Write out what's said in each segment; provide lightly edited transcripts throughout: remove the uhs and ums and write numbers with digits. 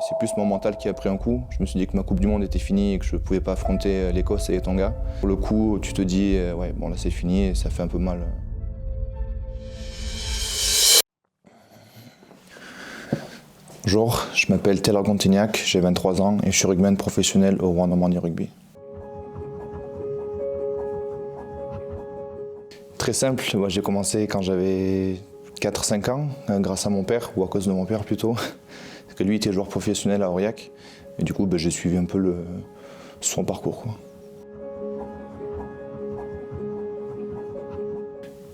c'est plus mon mental qui a pris un coup. Je me suis dit que ma Coupe du Monde était finie et que je ne pouvais pas affronter l'Écosse et les Tonga. Pour le coup, tu te dis, ouais, bon là c'est fini et ça fait un peu mal. Bonjour, je m'appelle Taylor Contignac, j'ai 23 ans et je suis rugbyman professionnel au Rouen Normandie Rugby. Très simple, moi j'ai commencé quand j'avais 4-5 ans, grâce à mon père, ou à cause de mon père plutôt, parce que lui était joueur professionnel à Aurillac, et du coup j'ai suivi un peu son parcours, quoi.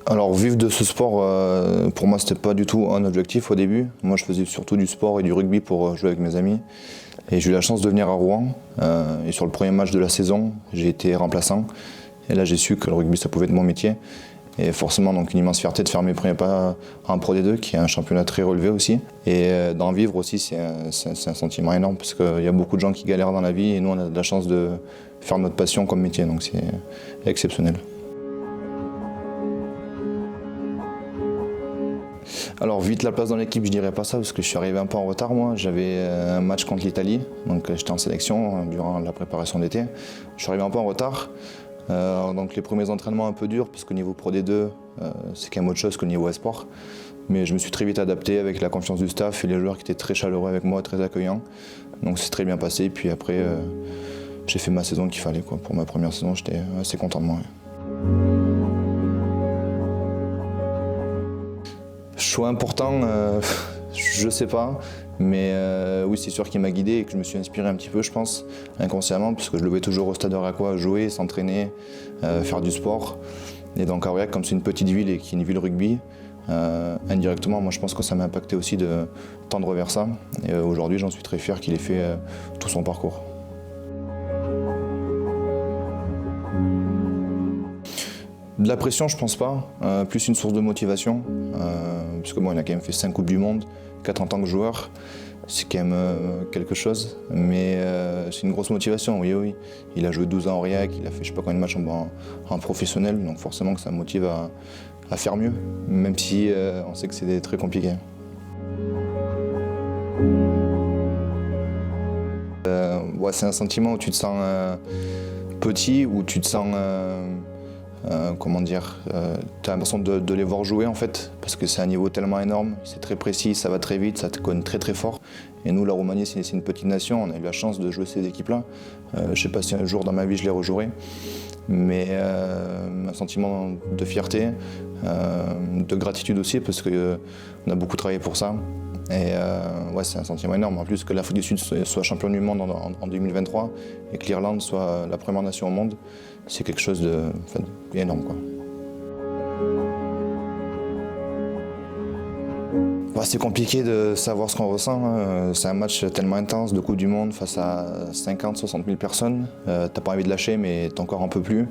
Alors vivre de ce sport, pour moi c'était pas du tout un objectif au début. Moi je faisais surtout du sport et du rugby pour jouer avec mes amis. Et j'ai eu la chance de venir à Rouen, et sur le premier match de la saison, j'ai été remplaçant. Et là j'ai su que le rugby ça pouvait être mon métier. Et forcément donc une immense fierté de faire mes premiers pas en Pro D2, qui est un championnat très relevé aussi. Et d'en vivre aussi c'est un sentiment énorme, parce qu'il y a beaucoup de gens qui galèrent dans la vie et nous on a de la chance de faire notre passion comme métier, donc c'est exceptionnel. Alors vite la place dans l'équipe, je dirais pas ça parce que je suis arrivé un peu en retard moi. J'avais un match contre l'Italie, donc j'étais en sélection durant la préparation d'été. Je suis arrivé un peu en retard. Donc les premiers entraînements un peu durs parce qu'au niveau Pro D2, c'est quand même autre chose qu'au niveau esport. Mais je me suis très vite adapté avec la confiance du staff et les joueurs qui étaient très chaleureux avec moi, très accueillants. Donc c'est très bien passé. Puis après, j'ai fait ma saison qu'il fallait, quoi. Pour ma première saison, j'étais assez content de moi. Choix important, je sais pas, mais oui c'est sûr qu'il m'a guidé et que je me suis inspiré un petit peu, je pense, inconsciemment, parce que je le voyais toujours au Stade Aurillacois jouer, s'entraîner, faire du sport. Et donc à Aurillac, comme c'est une petite ville et qui est une ville rugby, indirectement, moi je pense que ça m'a impacté aussi de tendre vers ça. Et aujourd'hui, j'en suis très fier qu'il ait fait tout son parcours. De la pression, je pense pas, plus une source de motivation, parce que bon, il a quand même fait 5 Coupes du Monde, 4 en tant que joueur, c'est quand même quelque chose, mais c'est une grosse motivation, oui, oui. Il a joué 12 ans en Aurillac, il a fait je sais pas combien de matchs en professionnel, donc forcément que ça motive à faire mieux, même si on sait que c'est très compliqué. Ouais, c'est un sentiment où tu te sens petit, où tu te sens... comment dire, tu as l'impression de les voir jouer en fait, parce que c'est un niveau tellement énorme, c'est très précis, ça va très vite, ça te connaît très très fort. Et nous, la Roumanie, c'est une petite nation, on a eu la chance de jouer ces équipes-là. Je ne sais pas si un jour dans ma vie je les rejouerai, mais un sentiment de fierté, de gratitude aussi, parce qu'on a beaucoup travaillé pour ça. Et ouais, c'est un sentiment énorme. En plus que l'Afrique du Sud soit champion du monde en 2023 et que l'Irlande soit la première nation au monde, c'est quelque chose d'énorme, quoi. Bah, c'est compliqué de savoir ce qu'on ressent, hein. C'est un match tellement intense de Coupe du Monde face à 50-60 000 personnes. T'as pas envie de lâcher, mais t'en encore un peu plus.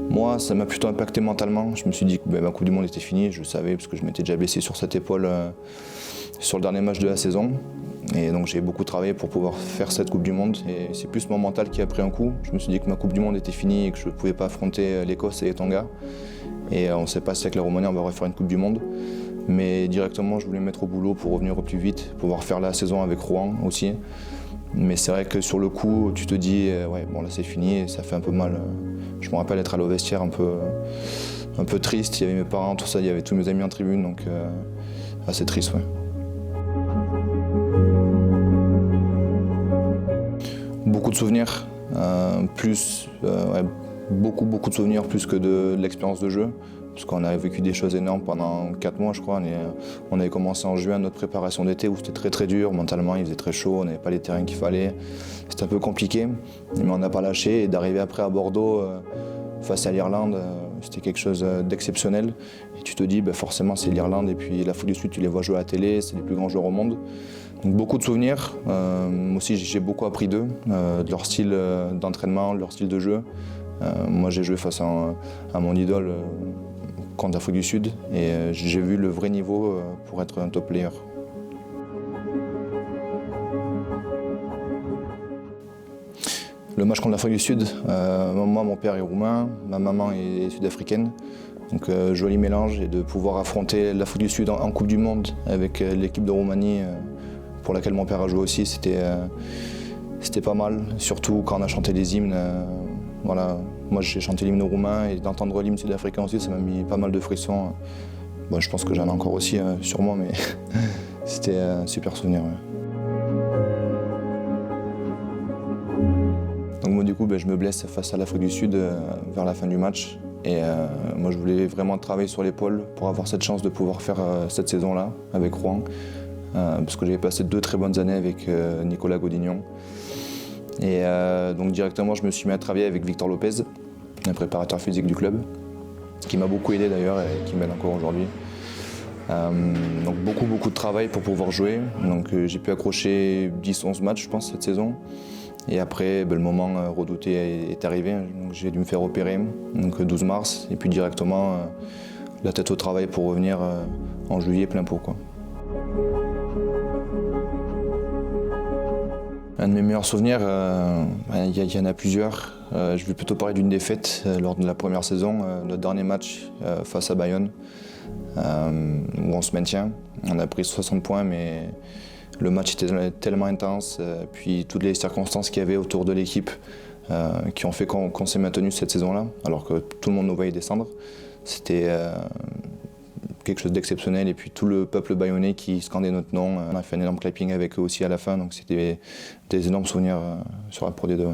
Moi, ça m'a plutôt impacté mentalement. Je me suis dit que ma Coupe du Monde était finie, je le savais parce que je m'étais déjà blessé sur cette épaule sur le dernier match de la saison. Et donc j'ai beaucoup travaillé pour pouvoir faire cette Coupe du Monde. Et c'est plus mon mental qui a pris un coup. Je me suis dit que ma Coupe du Monde était finie et que je ne pouvais pas affronter l'Écosse et les Tonga. Et on ne sait pas si avec la Roumanie on va refaire une Coupe du Monde. Mais directement, je voulais me mettre au boulot pour revenir au plus vite, pouvoir faire la saison avec Rouen aussi. Mais c'est vrai que sur le coup, tu te dis, ouais, bon là c'est fini et ça fait un peu mal. Je me rappelle être allé au vestiaire un peu triste. Il y avait mes parents, tout ça, il y avait tous mes amis en tribune, donc assez triste, ouais. Beaucoup de souvenirs, ouais, beaucoup de souvenirs plus que de l'expérience de jeu. Parce qu'on a vécu des choses énormes pendant 4 mois, je crois. On avait commencé en juin notre préparation d'été où c'était très dur. Mentalement, il faisait très chaud, on n'avait pas les terrains qu'il fallait. C'était un peu compliqué, mais on n'a pas lâché. Et d'arriver après à Bordeaux, face à l'Irlande, c'était quelque chose d'exceptionnel. Et tu te dis, forcément, c'est l'Irlande et puis l'Afrique du Sud, tu les vois jouer à la télé, c'est les plus grands joueurs au monde. Donc beaucoup de souvenirs. Aussi, j'ai beaucoup appris d'eux, de leur style d'entraînement, de leur style de jeu. Moi, j'ai joué face à mon idole contre l'Afrique du Sud et j'ai vu le vrai niveau pour être un top player. Le match contre l'Afrique du Sud, moi mon père est roumain, ma maman est sud-africaine, donc joli mélange, et de pouvoir affronter l'Afrique du Sud en Coupe du Monde avec l'équipe de Roumanie pour laquelle mon père a joué aussi, c'était pas mal, surtout quand on a chanté les hymnes. Voilà. Moi j'ai chanté l'hymne roumain et d'entendre l'hymne sud-africain aussi, ça m'a mis pas mal de frissons. Bon, je pense que j'en ai encore aussi sur moi, mais c'était un super souvenir. Ouais. Donc moi du coup je me blesse face à l'Afrique du Sud vers la fin du match. Et moi je voulais vraiment travailler sur l'épaule pour avoir cette chance de pouvoir faire cette saison-là avec Rouen. Parce que j'avais passé 2 très bonnes années avec Nicolas Godignon. Et donc directement je me suis mis à travailler avec Victor Lopez, un préparateur physique du club, qui m'a beaucoup aidé d'ailleurs et qui m'aide encore aujourd'hui. Donc beaucoup de travail pour pouvoir jouer. Donc j'ai pu accrocher 10-11 matchs je pense cette saison. Et après le moment redouté est arrivé, donc j'ai dû me faire opérer, donc 12 mars, et puis directement la tête au travail pour revenir en juillet plein pot, quoi. Un de mes meilleurs souvenirs, il y en a plusieurs. Je vais plutôt parler d'une défaite lors de la première saison, notre dernier match face à Bayonne, où on se maintient. On a pris 60 points, mais le match était tellement intense, puis toutes les circonstances qu'il y avait autour de l'équipe qui ont fait qu'on s'est maintenu cette saison-là, alors que tout le monde nous voyait descendre. C'était quelque chose d'exceptionnel, et puis tout le peuple bayonnais qui scandait notre nom. On a fait un énorme clapping avec eux aussi à la fin, donc c'était des énormes souvenirs sur la Pro D2. Ouais.